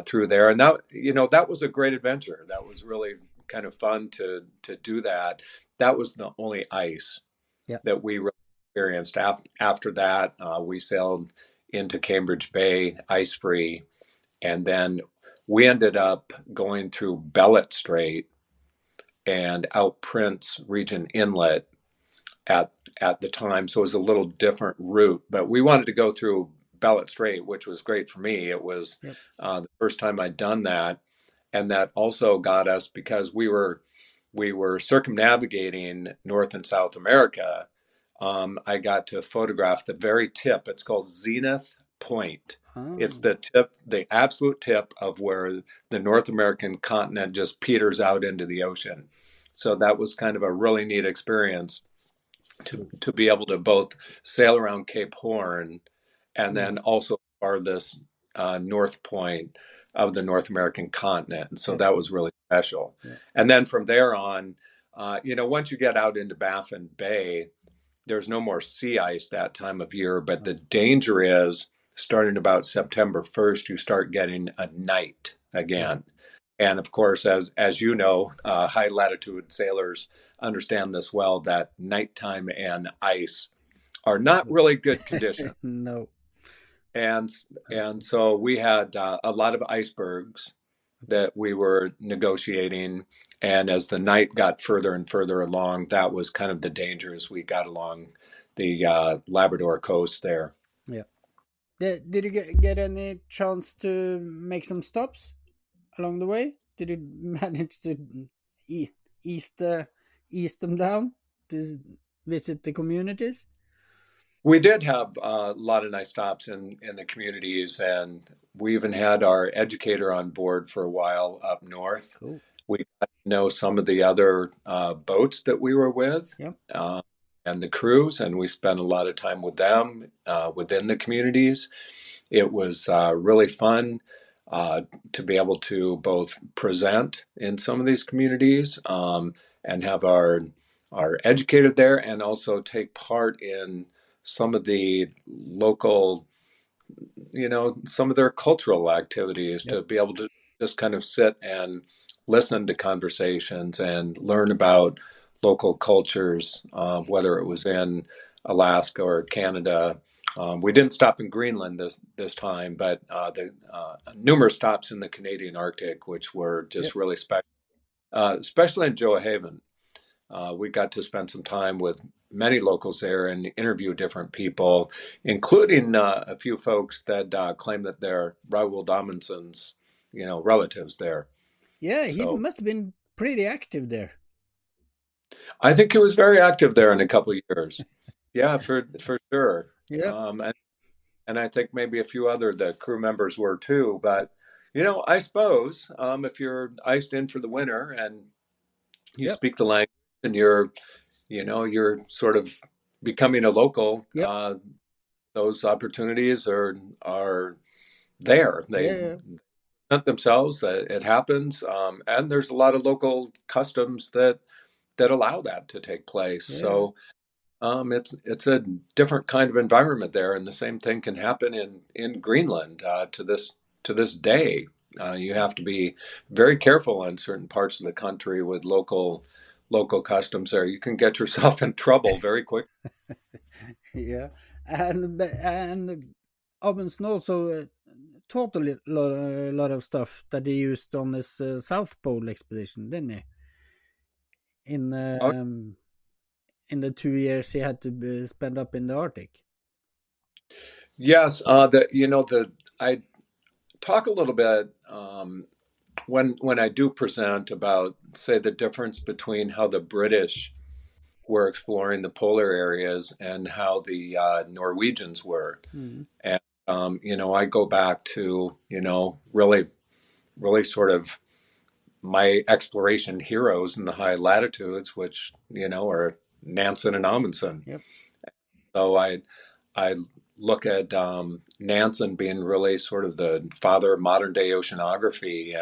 through there. And that was a great adventure. That was really kind of fun to do that. That was the only ice that we really experienced. After that, we sailed into Cambridge Bay, ice free, and then we ended up going through Bellet Strait and out Prince Regent Inlet at the time. So it was a little different route, but we wanted to go through Bellet Strait, which was great for me. It was the first time I'd done that, and that also got us, because we were circumnavigating North and South America. I got to photograph the very tip. It's called Zenith Point. Oh. It's the absolute tip of where the North American continent just peters out into the ocean. So that was kind of a really neat experience to be able to both sail around Cape Horn and then also farthest north point of the North American continent. And so that was really special. Yeah. And then from there on, once you get out into Baffin Bay, there's no more sea ice that time of year, but the danger is starting about September 1st, you start getting a night again. And of course, as you know, high latitude sailors understand this well, that nighttime and ice are not really good conditions. No. And so we had a lot of icebergs that we were negotiating. And as the night got further and further along, that was kind of the danger as we got along the Labrador coast there. Yeah. Did you get any chance to make some stops along the way? Did you manage to ease them down to visit the communities? We did have a lot of nice stops in the communities, and we even had our educator on board for a while up north. Cool. We got to know some of the other boats that we were with. Yep. And the crews, and we spent a lot of time with them within the communities. It was really fun to be able to both present in some of these communities and have our educator there, and also take part in some of the local, some of their cultural activities. Yep. To be able to just kind of sit and listen to conversations and learn about local cultures, whether it was in Alaska or Canada. We didn't stop in Greenland this time, but the numerous stops in the Canadian Arctic, which were just really special. especially in Joe we got to spend some time with many locals there and interview different people, including a few folks that claim that they're Raoul Amundsen's, relatives there. Yeah, he So must have been pretty active there. I think he was very active there in a couple of years. Yeah, for sure. Yeah, And I think maybe a few other the crew members were too. But I suppose if you're iced in for the winter and you yep, speak the language and you're sort of becoming a local, yep, those opportunities are there. They yeah, present themselves. That it happens, and there's a lot of local customs that allow that to take place. yeah, So it's a different kind of environment there, and the same thing can happen in Greenland to this day. You have to be very careful in certain parts of the country with local customs there. You can get yourself in trouble very quick. yeah. And Amundsen also taught a lot of stuff that he used on his South Pole expedition, didn't he? In Oh, um, in the 2 years he had to spend up in the Arctic. yes, I talk a little bit when I do present about, say, the difference between how the British were exploring the polar areas and how the Norwegians were. Mm. And, I go back to, really, really sort of my exploration heroes in the high latitudes, which, are Nansen and Amundsen. Yep. So I look at Nansen being really sort of the father of modern day oceanography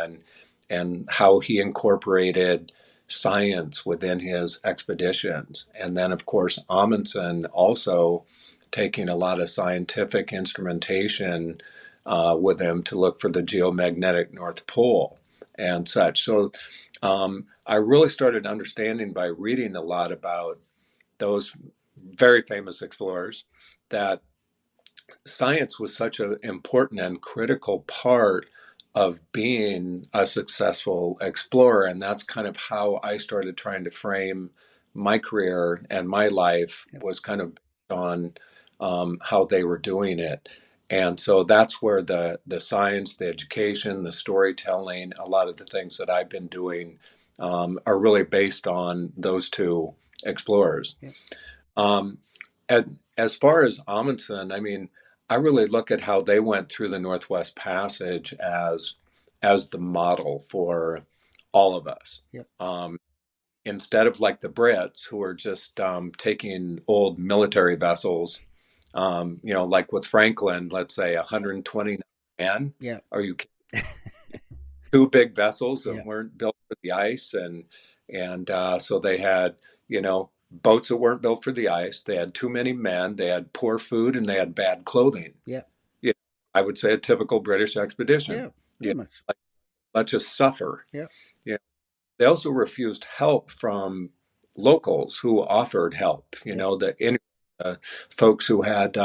and how he incorporated science within his expeditions. And then, of course, Amundsen also taking a lot of scientific instrumentation with him to look for the geomagnetic North Pole and such. So I really started understanding by reading a lot about those very famous explorers that science was such an important and critical part of being a successful explorer. And that's kind of how I started trying to frame my career and my life Yep. was kind of based on how they were doing it. And so that's where the science, the education, the storytelling, a lot of the things that I've been doing are really based on those two explorers. Yep. Um, as far as Amundsen, I mean, I really look at how they went through the Northwest Passage as the model for all of us. Yep. Instead of like the Brits, who are just taking old military vessels, like with Franklin, let's say 129 men. Yeah. Are you kidding? Two big vessels that Yeah. weren't built for the ice, and so they had boats that weren't built for the ice. They had too many men. They had poor food, and they had bad clothing. Yeah. You I would say a typical British expedition. Yeah. You Pretty much. like, let's just suffer. Yeah. You They also refused help from locals who offered help. Yeah. Folks who had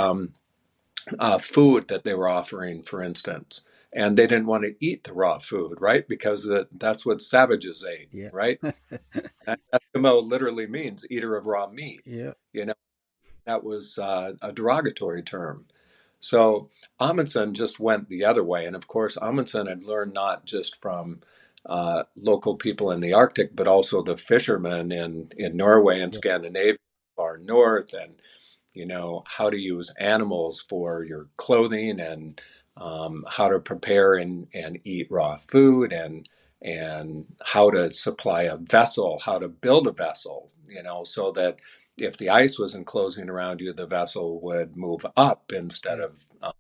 food that they were offering, for instance, and they didn't want to eat the raw food, right? Because that's what savages ate, Yeah. right? Eskimo literally means eater of raw meat. Yeah. You know, that was a derogatory term. So Amundsen just went the other way. And of course, Amundsen had learned not just from local people in the Arctic, but also the fishermen in Norway and Yeah. Scandinavia, far north, and how to use animals for your clothing and how to prepare and eat raw food and how to supply a vessel, how to build a vessel, so that if the ice was enclosing around you, the vessel would move up instead Yeah. of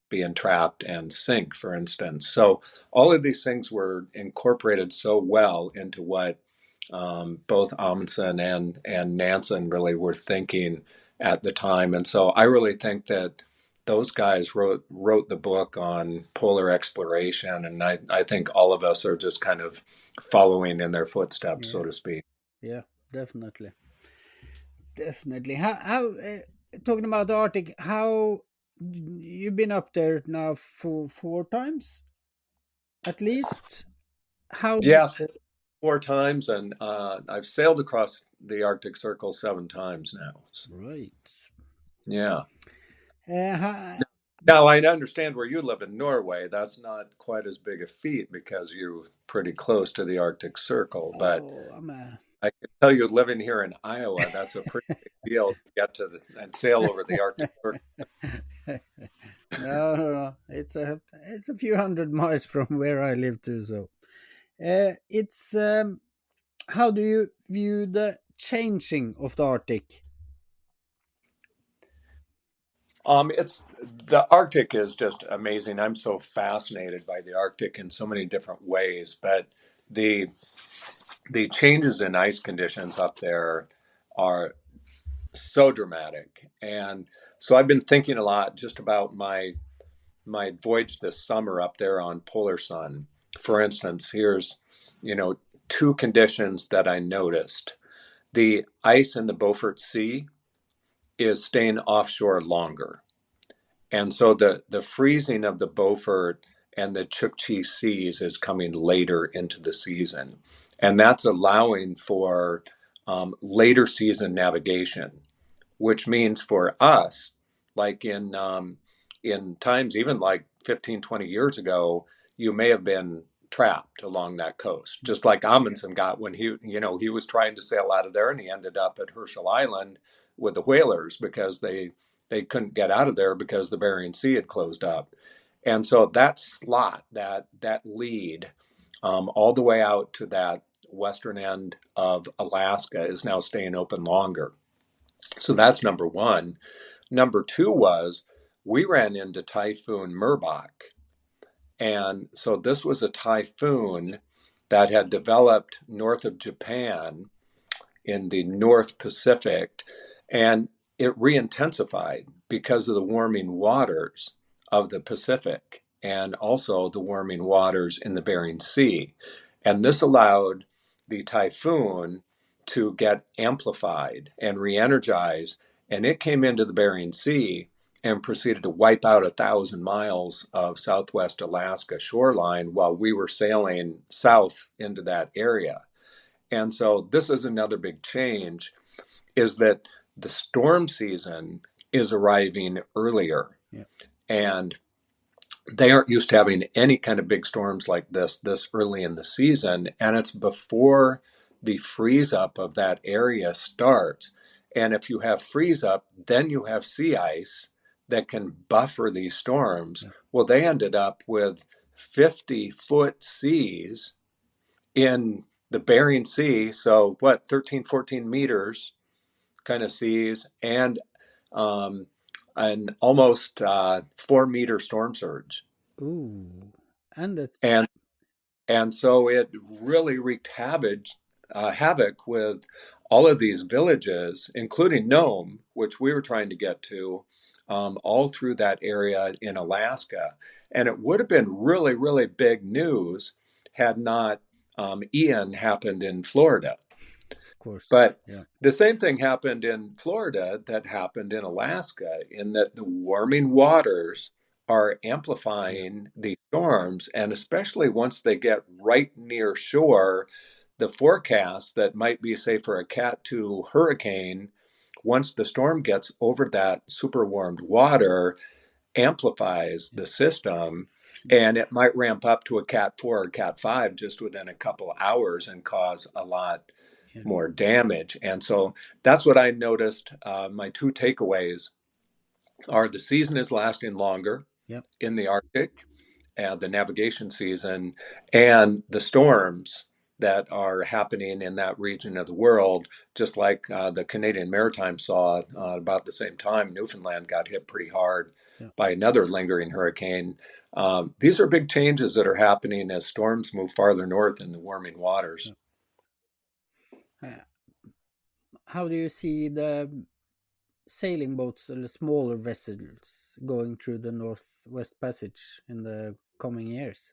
being trapped and sink, for instance. So all of these things were incorporated so well into what both Amundsen and Nansen really were thinking at the time. And so I really think that those guys wrote the book on polar exploration, and I think all of us are just kind of following in their footsteps, so Yeah. to speak. Yeah. Definitely. Definitely. How talking about the Arctic, how you've been up there now for 4 times at least? How Yeah, 4 times, and I've sailed across the Arctic Circle 7 times now. Right. Yeah. Uh, Now, I understand where you live in Norway. That's not quite as big a feat because you're pretty close to the Arctic Circle. But oh, I'm a. I can tell you, living here in Iowa, that's a pretty big deal to get to and sail over the Arctic Circle. No. It's a few hundred miles from where I live too. So, it's how do you view the changing of the Arctic? It's the Arctic is just amazing. I'm so fascinated by the Arctic in so many different ways, but the the changes in ice conditions up there are so dramatic. And so I've been thinking a lot just about my voyage this summer up there on Polar Sun. For instance, here's, you know, two conditions that I noticed. The ice in the Beaufort Sea is staying offshore longer. And so the freezing of the Beaufort and the Chukchi seas is coming later into the season. And that's allowing for later season navigation, which means for us, like in times even like 15, 20 years ago, you may have been trapped along that coast, just like Amundsen got when he was trying to sail out of there and he ended up at Herschel Island with the whalers because they couldn't get out of there because the Bering Sea had closed up. And so that slot, that lead, all the way out to that western end of Alaska is now staying open longer. So that's number one. Number two was we ran into Typhoon Merbach. And so this was a typhoon that had developed north of Japan in the North Pacific. And it re-intensified because of the warming waters of the Pacific and also the warming waters in the Bering Sea. And this allowed the typhoon to get amplified and re-energize. And it came into the Bering Sea and proceeded to wipe out 1,000 miles of Southwest Alaska shoreline while we were sailing south into that area. And so this is another big change, is that the storm season is arriving earlier. Yeah. And they aren't used to having any kind of big storms like this early in the season. And it's before the freeze up of that area starts. And if you have freeze up, then you have sea ice that can buffer these storms. Yeah. Well, they ended up with 50-foot seas in the Bering Sea. So what, 13, 14 meters kind of seas, and an almost 4 meter storm surge. Ooh, and that's And and so it really wreaked havoc with all of these villages, including Nome, which we were trying to get to, all through that area in Alaska. And it would have been really, really big news had not Ian happened in Florida. of course. But Yeah. the same thing happened in Florida that happened in Alaska, in that the warming waters are amplifying the storms. And especially once they get right near shore, the forecast that might be, say, for a Cat 2 hurricane, once the storm gets over that super warmed water, amplifies the system. And it might ramp up to a Cat 4 or Cat 5 just within a couple of hours and cause a lot Yeah. more damage. And so that's what I noticed. My two takeaways are the season is lasting longer Yep. in the Arctic, the navigation season, and the storms that are happening in that region of the world, just like the Canadian Maritime saw about the same time. Newfoundland got hit pretty hard Yeah. by another lingering hurricane. These are big changes that are happening as storms move farther north in the warming waters. How do you see the sailing boats or the smaller vessels going through the Northwest Passage in the coming years?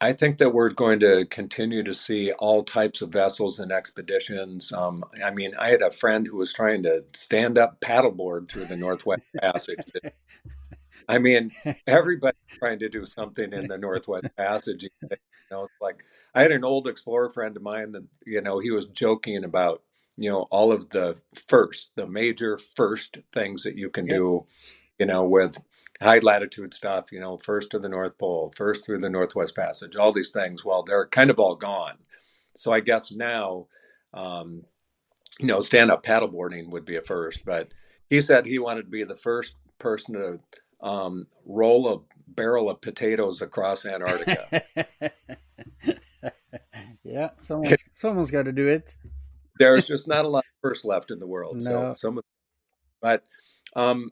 I think that we're going to continue to see all types of vessels and expeditions. I mean, I had a friend who was trying to stand up paddleboard through the Northwest Passage. I mean, everybody's trying to do something in the Northwest Passage. It's like I had an old explorer friend of mine that, he was joking about, all of the major first things that you can Yeah. do, with high latitude stuff, first to the North Pole, first through the Northwest Passage, all these things. Well, they're kind of all gone. So I guess now, um, stand-up paddleboarding would be a first, but he said he wanted to be the first person to roll a barrel of potatoes across Antarctica. Yeah, someone's got to do it. There's just not a lot of first left in the world. So No. but um,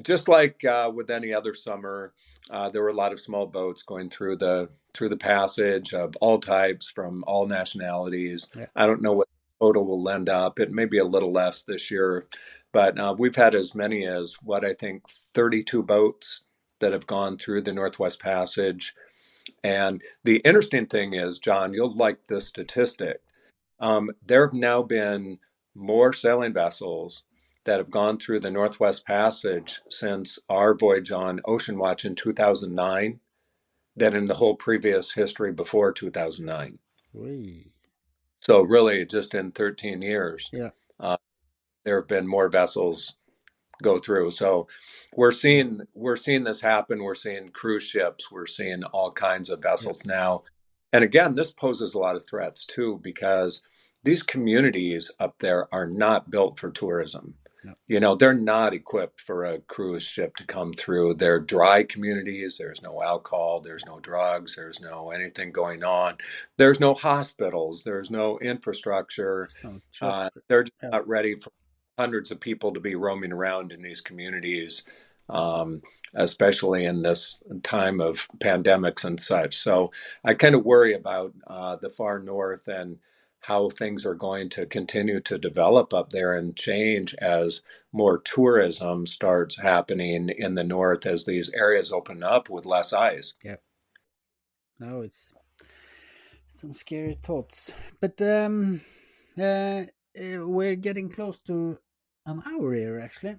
just like with any other summer, there were a lot of small boats going through the passage of all types from all nationalities. Yeah. I don't know what total will end up. It may be a little less this year, but we've had as many as what I think 32 boats that have gone through the Northwest Passage. And the interesting thing is, John, you'll like this statistic. There have now been more sailing vessels that have gone through the Northwest Passage since our voyage on Ocean Watch in 2009 than in the whole previous history before 2009. Whee. So really, just in 13 years, Yeah. uh, there have been more vessels go through. So we're seeing this happen. We're seeing cruise ships. We're seeing all kinds of Yeah. vessels now. And again, this poses a lot of threats too, because these communities up there are not built for tourism. No. They're not equipped for a cruise ship to come through. They're dry communities. There's no alcohol. There's no drugs. There's no anything going on. There's no hospitals. There's no infrastructure. No truck. They're just Yeah. not ready for hundreds of people to be roaming around in these communities, especially in this time of pandemics and such. So I kind of worry about the far north and how things are going to continue to develop up there and change as more tourism starts happening in the north as these areas open up with less ice. Yeah. No, it's some scary thoughts. But we're getting close to an hour here, actually.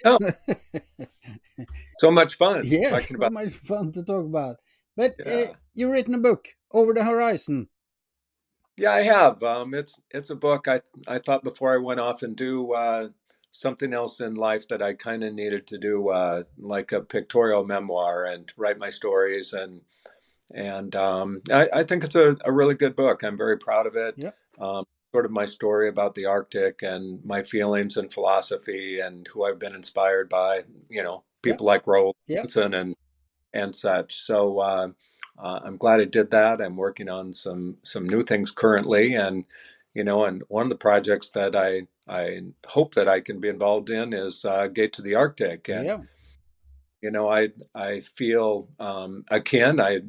Oh, so much fun Yes, talking so about. much fun to talk about. But Yeah. you've written a book, Over the Horizon. Yeah, I have. It's a book I thought before I went off and do something else in life that I kind of needed to do, like a pictorial memoir and write my stories, and I think it's a really good book. I'm very proud of it. Yeah. Sort of my story about the Arctic and my feelings and philosophy and who I've been inspired by. Yeah. People like Roald Yeah. Johnson and such. So I'm glad I did that. I'm working on some new things currently, and one of the projects that I hope that I can be involved in is Gate to the Arctic. And Yeah. I feel akin. I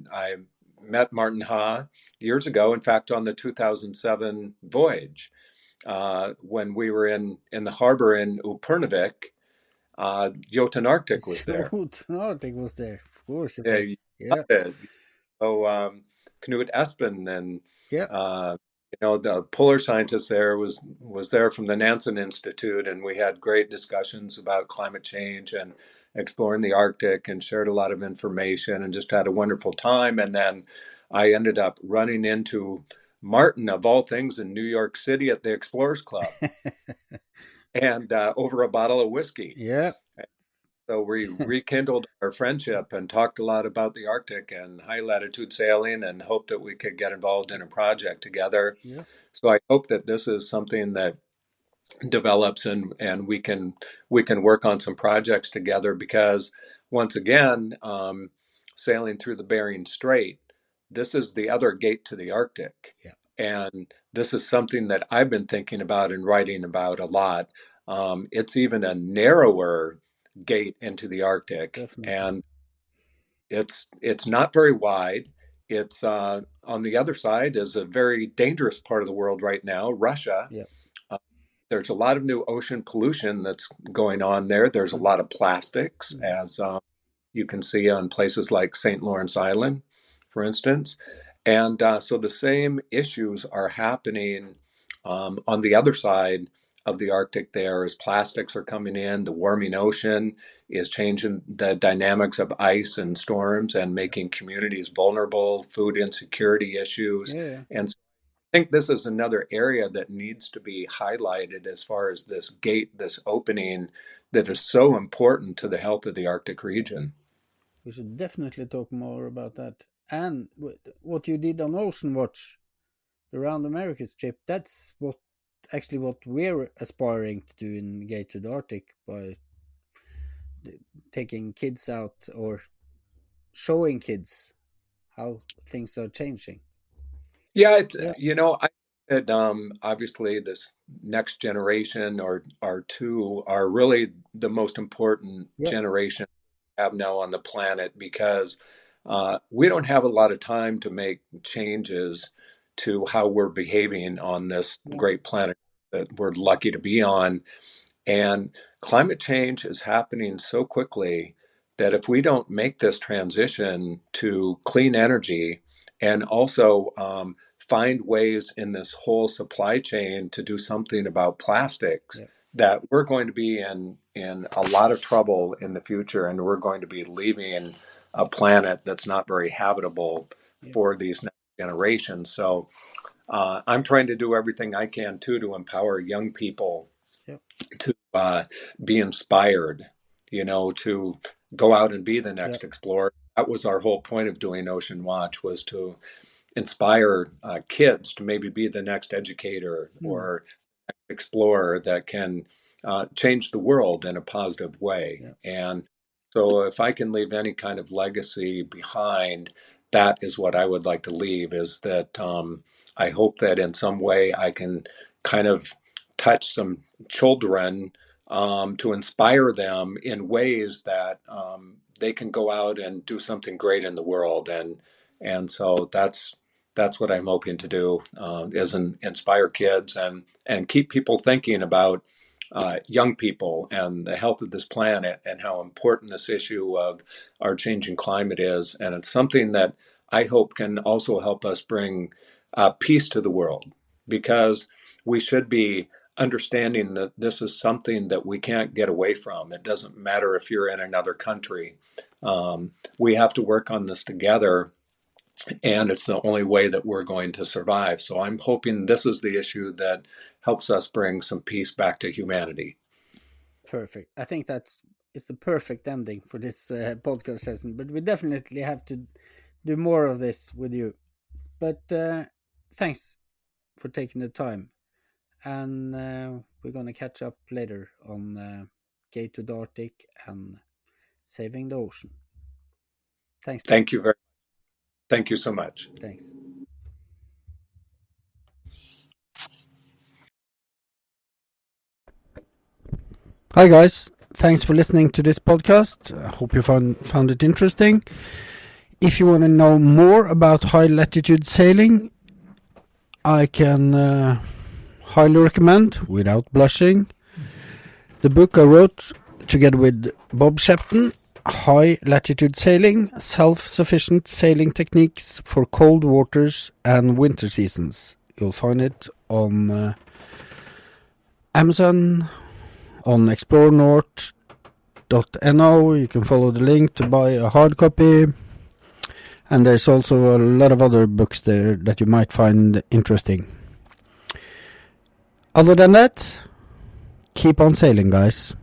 met Martin Ha years ago. In fact, on the 2007 voyage, when we were in the harbor in Upernavik, Jotun Arctic was there. Jotun Arctic was there, of course. It Yeah, was. you Yeah. got it. So Knut Espen and Yeah. the polar scientist there was there from the Nansen Institute, and we had great discussions about climate change and exploring the Arctic, and shared a lot of information, and just had a wonderful time. And then I ended up running into Martin, of all things, in New York City at the Explorers Club, and over a bottle of whiskey. Yeah. So we rekindled our friendship and talked a lot about the Arctic and high latitude sailing, and hoped that we could get involved in a project together. Yeah. So I hope that this is something that develops, and we can work on some projects together, because once again, sailing through the Bering Strait, this is the other gate to the Arctic. Yeah. And this is something that I've been thinking about and writing about a lot. It's even a narrower gate into the Arctic, Definitely. and it's not very wide. It's on the other side is a very dangerous part of the world right now, Russia. Yeah. There's a lot of new ocean pollution that's going on there. There's a lot of plastics, as you can see on places like St. Lawrence Island, for instance. And so the same issues are happening on the other side of the Arctic there as plastics are coming in. The warming ocean is changing the dynamics of ice and storms and making communities vulnerable, food insecurity issues. Yeah. And so I think this is another area that needs to be highlighted as far as this gate, this opening that is so important to the health of the Arctic region. We should definitely talk more about that. And what you did on Ocean Watch, the Round America's trip, that's what we're aspiring to do in Gate to the Arctic, by taking kids out or showing kids how things are changing. Yeah, I that obviously this next generation or two are really the most important generation we have now on the planet, because we don't have a lot of time to make changes to how we're behaving on this great planet that we're lucky to be on. And climate change is happening so quickly that if we don't make this transition to clean energy and also find ways in this whole supply chain to do something about plastics, that we're going to be in a lot of trouble in the future, and we're going to be leaving a planet that's not very habitable for these next generations. So I'm trying to do everything I can too to empower young people to be inspired, to go out and be the next explorer. That was our whole point of doing Ocean Watch, was to inspire kids to maybe be the next educator or explorer that can change the world in a positive way. And so if I can leave any kind of legacy behind, that is what I would like to leave, is that I hope that in some way I can kind of touch some children to inspire them in ways that they can go out and do something great in the world. And so that's what I'm hoping to do, is inspire kids and keep people thinking about young people and the health of this planet and how important this issue of our changing climate is. And it's something that I hope can also help us bring peace to the world, because we should be understanding that this is something that we can't get away from. It doesn't matter if you're in another country. We have to work on this together, and it's the only way that we're going to survive. So I'm hoping this is the issue that helps us bring some peace back to humanity. Perfect. I think that is the perfect ending for this podcast session, but we definitely have to do more of this with you. But thanks for taking the time. And we're going to catch up later on Gate to the Arctic and saving the ocean. Thanks. Thank you very much. Thank you so much. Thanks. Hi guys, thanks for listening to this podcast. I hope you found it interesting. If you want to know more about high latitude sailing, I can highly recommend, without blushing, the book I wrote together with Bob Shepton, High Latitude Sailing, Self-Sufficient Sailing Techniques for Cold Waters and Winter Seasons. You'll find it on Amazon, on explorenorth.no. You can follow the link to buy a hard copy. And there's also a lot of other books there that you might find interesting. Other than that, keep on sailing, guys.